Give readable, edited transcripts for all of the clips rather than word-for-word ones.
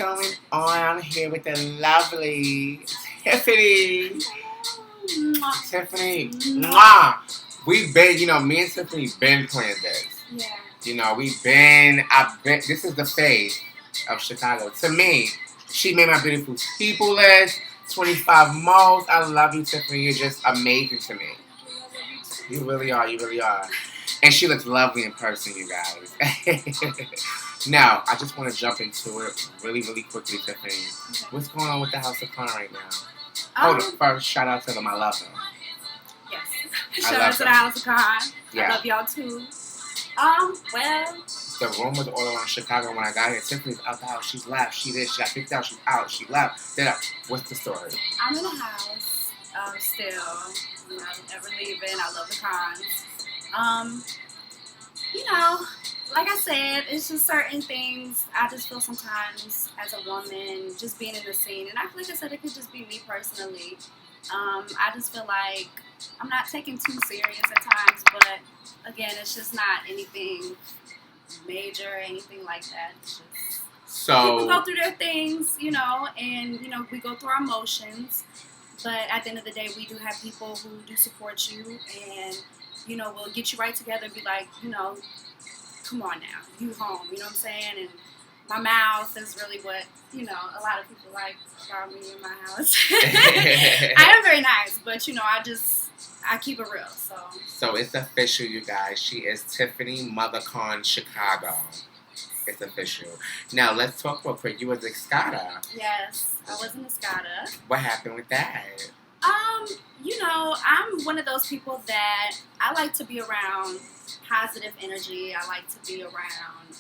going on here with the lovely Tiffany? Tiffany, we've been, me and Tiffany been playing this. Yeah. This is the face of Chicago. To me, she made my beautiful people list. 25 most. I love you, Tiffany. You're just amazing to me. You really are. You really are. And she looks lovely in person, you guys. Now, I just want to jump into it really, really quickly, Tiffany. Okay. What's going on with the House of Con right now? First, shout out to them. I love them. Yes. Shout out to the House of Con. Yeah. I love y'all too. Well. The room was all around Chicago when I got here. Tiffany's out the house. She's left. She did. She got kicked out. She's out. She left. What's the story? I'm in the house. Still. I'm never leaving. I love the Cons. Like I said, it's just certain things I just feel sometimes as a woman, just being in the scene. And like I said, it could just be me personally. I just feel like I'm not taking too serious at times, but again, it's just not anything major, anything like that. It's just people go through their things, and we go through our emotions. But at the end of the day, we do have people who do support you, and will get you right together and be like, come on now, you home, you know what I'm saying? And my mouth is really what, a lot of people like about me in my house. I am very nice, but, I keep it real, so. So it's official, you guys. She is Tiffany MotherCon Chicago. It's official. Now, let's talk real quick. You was Escada. Yes, I was in Escada. What happened with that? I'm one of those people that I like to be around positive energy. I like to be around,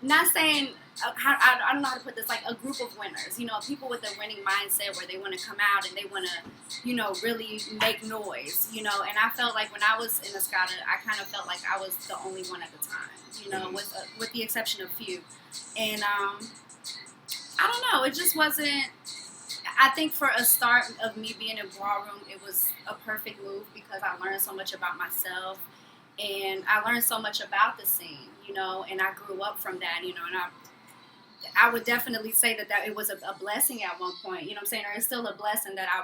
not saying, I don't know how to put this, like a group of winners. People with a winning mindset where they want to come out and they want to, really make noise, and I felt like when I was in Escada, I kind of felt like I was the only one at the time, with the exception of few. And, I don't know, it just wasn't, I think for a start of me being in Ballroom, it was a perfect move because I learned so much about myself and I learned so much about the scene, and I grew up from that, and I would definitely say that it was a blessing at one point, you know what I'm saying? Or it's still a blessing that I,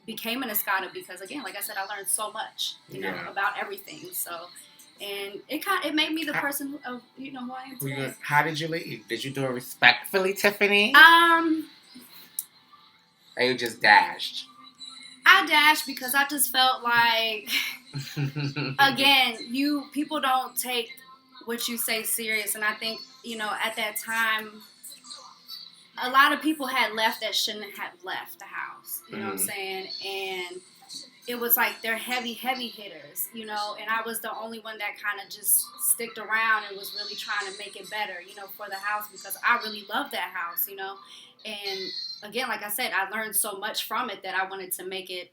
became an Escada because, again, like I said, I learned so much, about everything. So, and it made me the person who I am today. How did you leave? Did you do it respectfully, Tiffany? Or you just dashed? I dashed because I just felt like, again, people don't take what you say serious. And I think, at that time, a lot of people had left that shouldn't have left the house. You know what I'm saying? And it was like they're heavy, heavy hitters, and I was the only one that kind of just sticked around and was really trying to make it better, for the house because I really loved that house, And again, like I said, I learned so much from it that I wanted to make it,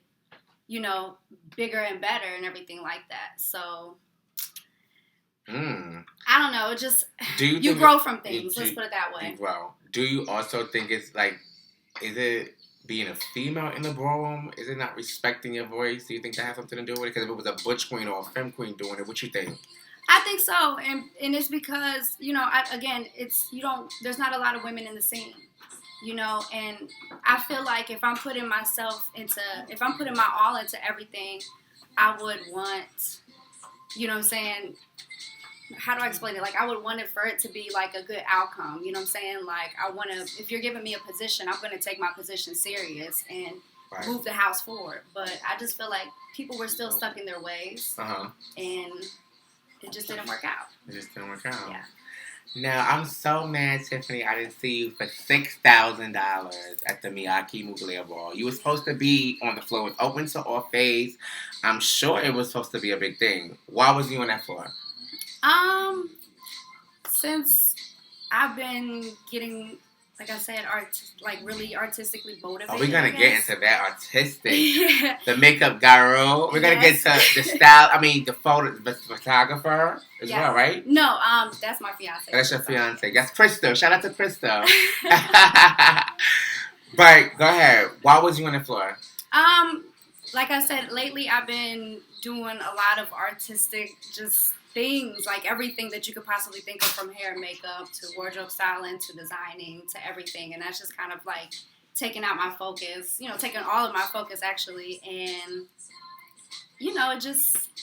bigger and better and everything like that. So, I don't know. It just, you grow from things. Let's put it that way. You grow. Do you also think it's like, is it being a female in the ballroom? Is it not respecting your voice? Do you think that has something to do with it? Because if it was a butch queen or a femme queen doing it, what you think? I think so. And it's because, there's not a lot of women in the scene. And I feel like if I'm putting my all into everything, I would want, what I'm saying? How do I explain it? Like, I would want it for it to be like a good outcome. You know what I'm saying? Like, if you're giving me a position, I'm going to take my position serious and move the house forward. But I just feel like people were still stuck in their ways. And it just didn't work out. Yeah. Now, I'm so mad, Tiffany, I didn't see you for $6,000 at the Miyake Mugler Ball. You were supposed to be on the floor with open to all phase. I'm sure it was supposed to be a big thing. Why was you on that floor? Since I've been getting, like I said, really artistically motivated. Oh, we're going to get into that artistic. The makeup guru. We're going to get to the style. The photographer as well, right? No, that's my fiance. That's your fiance. That's Crystal. Shout out to Crystal. But go ahead. Why was you on the floor? Like I said, lately I've been doing a lot of artistic just things, like everything that you could possibly think of, from hair and makeup to wardrobe styling to designing to everything. And that's just kind of like taking out my focus, taking all of my focus actually. And,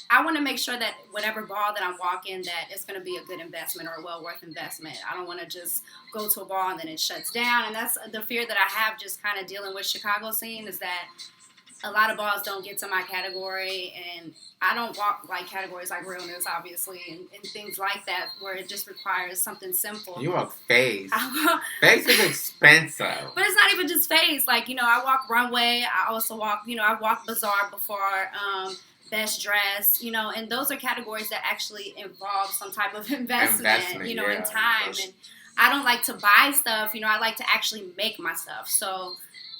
I want to make sure that whatever ball that I'm walking, that it's going to be a good investment or a well worth investment. I don't want to just go to a ball and then it shuts down. And that's the fear that I have just kind of dealing with Chicago scene, is that a lot of balls don't get to my category, and I don't walk like categories like realness, obviously, and things like that, where it just requires something simple. You walk face. Face is expensive. But it's not even just face. Like, I walk runway. I also walk, I walked bazaar before, best dress, and those are categories that actually involve some type of investment, in time. And I don't like to buy stuff. I like to actually make my stuff. So,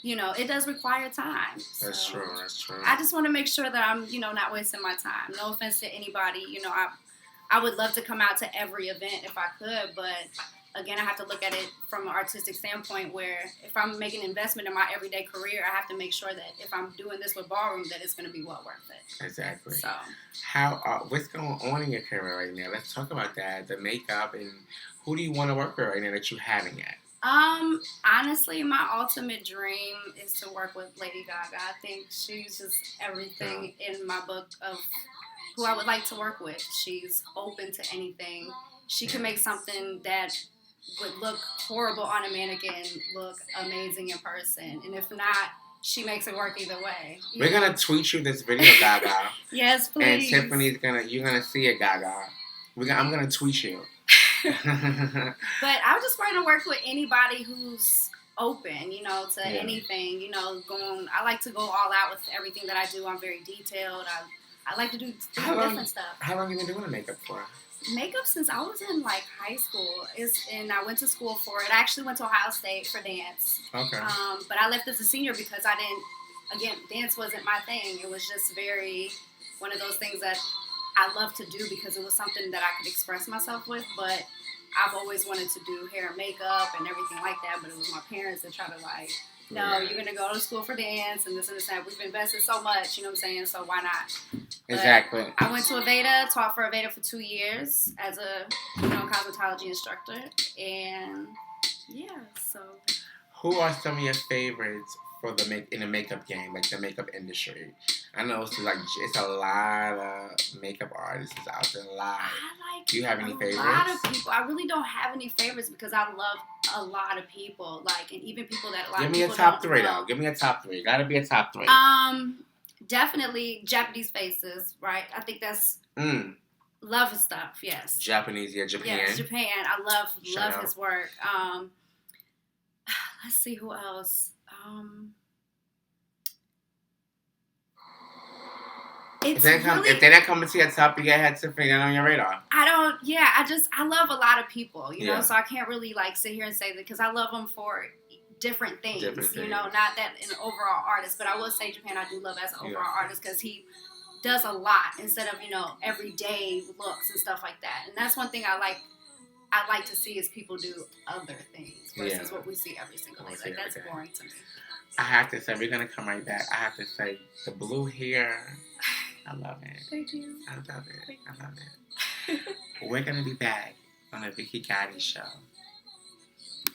it does require time. That's true. I just want to make sure that I'm, not wasting my time. No offense to anybody. I would love to come out to every event if I could, but again, I have to look at it from an artistic standpoint, where if I'm making an investment in my everyday career, I have to make sure that if I'm doing this with Ballroom, that it's going to be well worth it. Exactly. So, what's going on in your career right now? Let's talk about that, the makeup, and who do you want to work with right now that you haven't yet? Honestly, my ultimate dream is to work with Lady Gaga. I think she's just everything in my book of who I would like to work with. She's open to anything. She can make something that would look horrible on a mannequin look amazing in person. And if not, she makes it work either way. We're going to tweet you this video, Gaga. Yes, please. And Tiffany's you're going to see it, Gaga. I'm going to tweet you. But I just want to work with anybody who's open, to anything, I like to go all out with everything that I do. I'm very detailed. I like to do different stuff. How long have you been doing makeup for? Makeup since I was in high school, and I went to school for it. I actually went to Ohio State for dance. Okay. But I left as a senior because dance wasn't my thing. It was just very one of those things that I love to do because it was something that I could express myself with. But I've always wanted to do hair and makeup and everything like that. But it was my parents that tried to no, you're going to go to school for dance and this and that. We've invested so much, you know what I'm saying? So why not? Exactly. But I went to Aveda, taught for Aveda for 2 years as a cosmetology instructor. And yeah, so. Who are some of your favorites in the makeup game, like the makeup industry? I know it's a lot of makeup artists out there. Do you have any favorites? A lot of people. I really don't have any favorites because I love a lot of people. And even people that a lot of people don't know. Give me a top three, though. Give me a top three. Gotta be a top three. Definitely Japanese faces, right? I think that's love his stuff. Yes. Japanese, Japan. Yes, Japan. I love his work. Let's see who else. If they're not coming to your top of your head, Tiffany, they're on your radar. I love a lot of people, so I can't really sit here and say that because I love them for different things, not that an overall artist, but I will say Japan I do love as an overall artist because he does a lot instead of, everyday looks and stuff like that. And that's one thing I like to see is people do other things versus what we see every single day. That's boring to me. I have to say, we're going to come right back. I have to say, the blue hair, I love it. Thank you. I love it. We're going to be back on the Vicky Gotti Show.